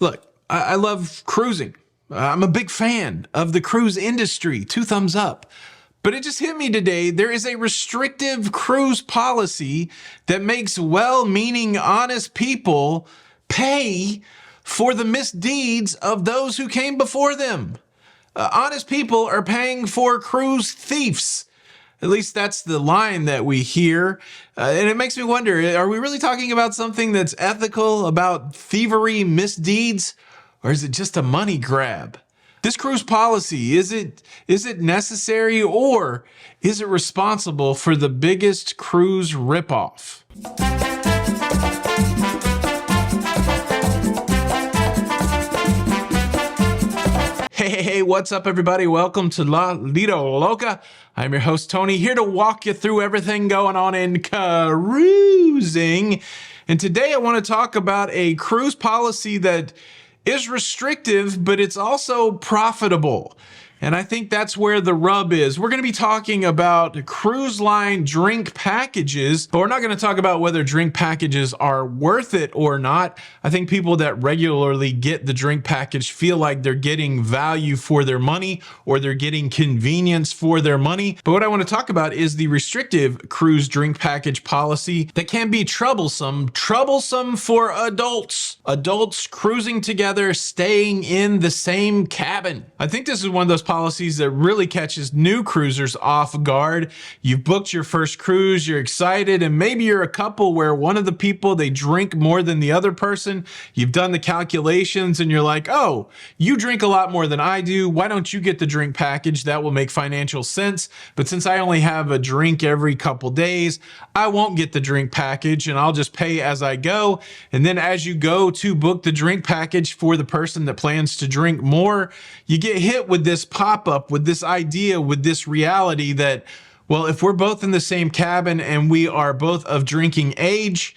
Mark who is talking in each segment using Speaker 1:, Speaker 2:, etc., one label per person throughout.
Speaker 1: Look, I love cruising. I'm a big fan of the cruise industry. 2 thumbs up. But it just hit me today. There is a restrictive cruise policy that makes well-meaning, honest people pay for the misdeeds of those who came before them. Honest people are paying for cruise thieves. At least that's the line that we hear. And it makes me wonder, are we really talking about something that's ethical, about thievery, misdeeds, or is it just a money grab? This cruise policy, is it necessary, or is it responsible for the biggest cruise ripoff? Hey, what's up, everybody? Welcome to La Lido Loca. I'm your host, Tony, here to walk you through everything going on in cruising. And today I want to talk about a cruise policy that is restrictive, but it's also profitable. And I think that's where the rub is. We're going to be talking about cruise line drink packages, but we're not going to talk about whether drink packages are worth it or not. I think people that regularly get the drink package feel like they're getting value for their money or they're getting convenience for their money. But what I want to talk about is the restrictive cruise drink package policy that can be troublesome for adults cruising together, staying in the same cabin. I think this is one of those policies that really catches new cruisers off guard. You've booked your first cruise, you're excited, and maybe you're a couple where one of the people, they drink more than the other person. You've done the calculations and you're like, oh, you drink a lot more than I do. Why don't you get the drink package? That will make financial sense. But since I only have a drink every couple days, I won't get the drink package and I'll just pay as I go. And then as you go to book the drink package for the person that plans to drink more, you get hit with this pop-up, with this idea, with this reality that, well, if we're both in the same cabin and we are both of drinking age,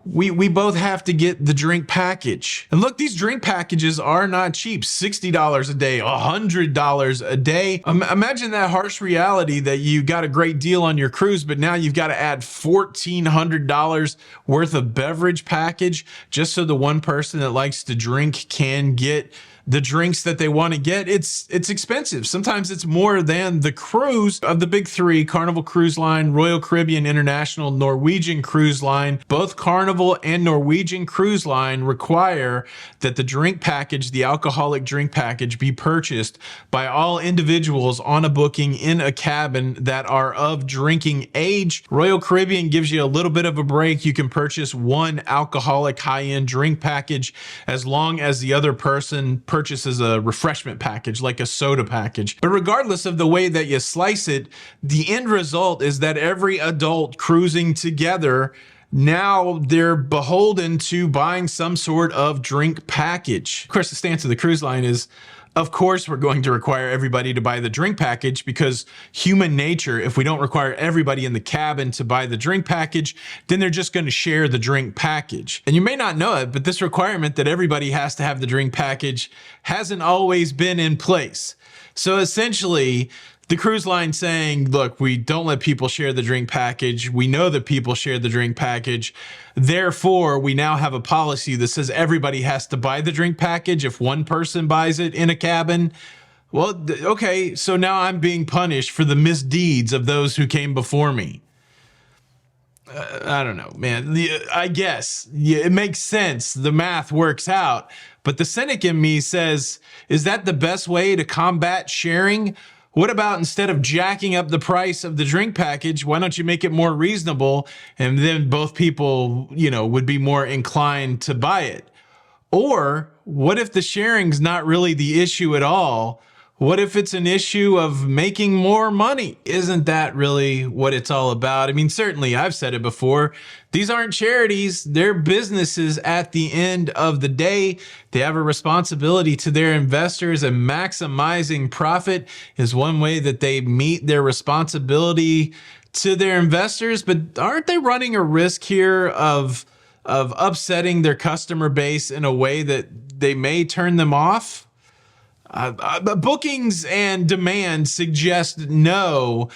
Speaker 1: we both have to get the drink package. And look, these drink packages are not cheap. $60 a day, $100 a day. Imagine that harsh reality that you got a great deal on your cruise, but now you've got to add $1,400 worth of beverage package just so the one person that likes to drink can get the drinks that they want to get. It's expensive. Sometimes it's more than the cruise. Of the big three, Carnival Cruise Line, Royal Caribbean International, Norwegian Cruise Line, both Carnival and Norwegian Cruise Line require that the drink package, the alcoholic drink package, be purchased by all individuals on a booking in a cabin that are of drinking age. Royal Caribbean gives you a little bit of a break. You can purchase one alcoholic high-end drink package as long as the other person purchases a refreshment package, like a soda package. But regardless of the way that you slice it, the end result is that every adult cruising together, now they're beholden to buying some sort of drink package. Of course, the stance of the cruise line is, of course, we're going to require everybody to buy the drink package, because human nature, if we don't require everybody in the cabin to buy the drink package, then they're just going to share the drink package. And you may not know it, but this requirement that everybody has to have the drink package hasn't always been in place. So essentially, the cruise line saying, look, we don't let people share the drink package. We know that people share the drink package. Therefore, we now have a policy that says everybody has to buy the drink package if one person buys it in a cabin. Well, okay, so now I'm being punished for the misdeeds of those who came before me. I don't know, man. I guess it makes sense. The math works out. But the cynic in me says, is that the best way to combat sharing? What about, instead of jacking up the price of the drink package, why don't you make it more reasonable, and then both people, would be more inclined to buy it? Or what if the sharing's not really the issue at all? What if it's an issue of making more money? Isn't that really what it's all about? I mean, certainly I've said it before. These aren't charities. They're businesses at the end of the day. They have a responsibility to their investors, and maximizing profit is one way that they meet their responsibility to their investors. But aren't they running a risk here of upsetting their customer base in a way that they may turn them off? Bookings and demand suggest no,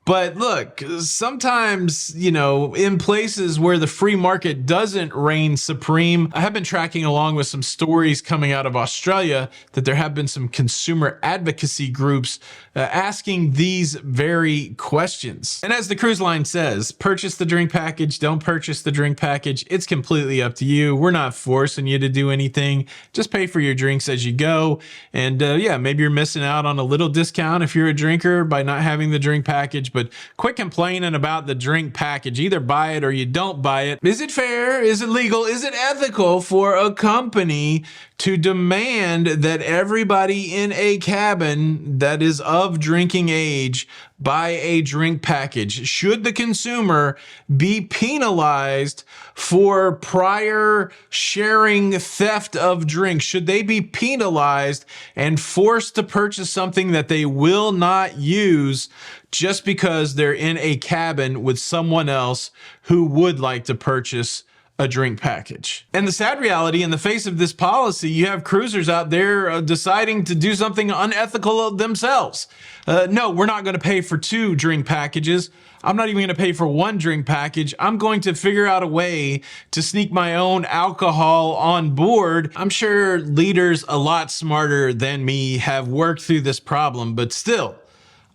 Speaker 1: But look, sometimes, in places where the free market doesn't reign supreme, I have been tracking along with some stories coming out of Australia that there have been some consumer advocacy groups asking these very questions. And as the cruise line says, purchase the drink package, don't purchase the drink package. It's completely up to you. We're not forcing you to do anything. Just pay for your drinks as you go. And yeah, maybe you're missing out on a little discount if you're a drinker by not having the drink package, but quit complaining about the drink package. Either buy it or you don't buy it. Is it fair? Is it legal? Is it ethical for a company to demand that everybody in a cabin that is of drinking age buy a drink package? Should the consumer be penalized for prior sharing theft of drinks? Should they be penalized and forced to purchase something that they will not use just because they're in a cabin with someone else who would like to purchase a drink package? And the sad reality, in the face of this policy, you have cruisers out there deciding to do something unethical themselves. No, we're not going to pay for 2 drink packages. I'm not even going to pay for 1 drink package. I'm going to figure out a way to sneak my own alcohol on board. I'm sure leaders a lot smarter than me have worked through this problem, but still,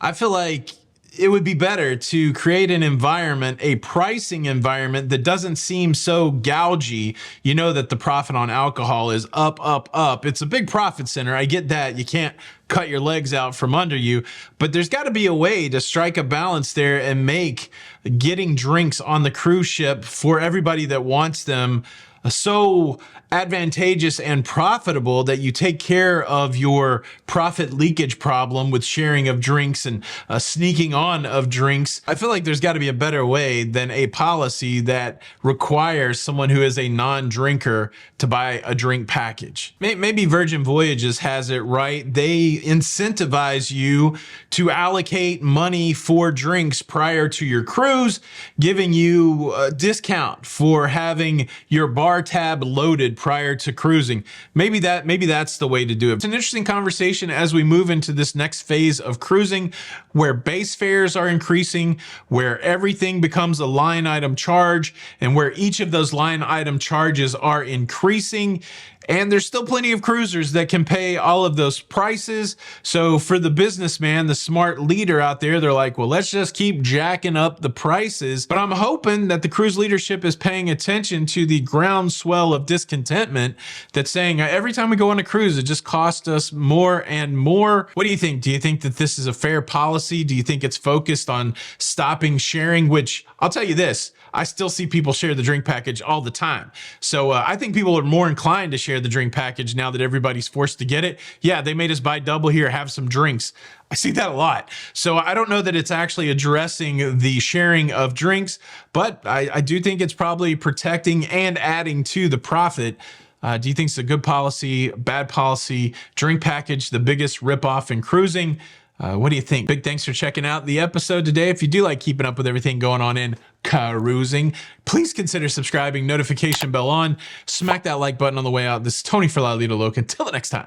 Speaker 1: I feel like it would be better to create an environment, a pricing environment that doesn't seem so gougy. You know that the profit on alcohol is up, up, up. It's a big profit center. I get that. You can't cut your legs out from under you, but there's got to be a way to strike a balance there and make getting drinks on the cruise ship for everybody that wants them so advantageous and profitable that you take care of your profit leakage problem with sharing of drinks and sneaking on of drinks. I feel like there's got to be a better way than a policy that requires someone who is a non-drinker to buy a drink package. Maybe Virgin Voyages has it right. They incentivize you to allocate money for drinks prior to your cruise, giving you a discount for having your bar tab loaded prior to cruising. Maybe that's the way to do it. It's an interesting conversation as we move into this next phase of cruising, where base fares are increasing, where everything becomes a line item charge, and where each of those line item charges are increasing. And there's still plenty of cruisers that can pay all of those prices. So for the businessman, the smart leader out there, they're like, well, let's just keep jacking up the prices. But I'm hoping that the cruise leadership is paying attention to the groundswell of discontentment that's saying every time we go on a cruise, it just costs us more and more. What do you think? Do you think that this is a fair policy? Do you think it's focused on stopping sharing? Which I'll tell you this, I still see people share the drink package all the time. So I think people are more inclined to share the drink package now that everybody's forced to get it. Yeah, they made us buy double here, have some drinks. I see that a lot. So I don't know that it's actually addressing the sharing of drinks, but I do think it's probably protecting and adding to the profit. Do you think it's a good policy, bad policy? Drink package, the biggest ripoff in cruising. What do you think? Big thanks for checking out the episode today. If you do like keeping up with everything going on in cruising, please consider subscribing, notification bell on, smack that like button on the way out. This is Tony for La Lido Loca. Until the next time,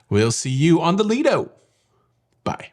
Speaker 1: we'll see you on the Lido. Bye.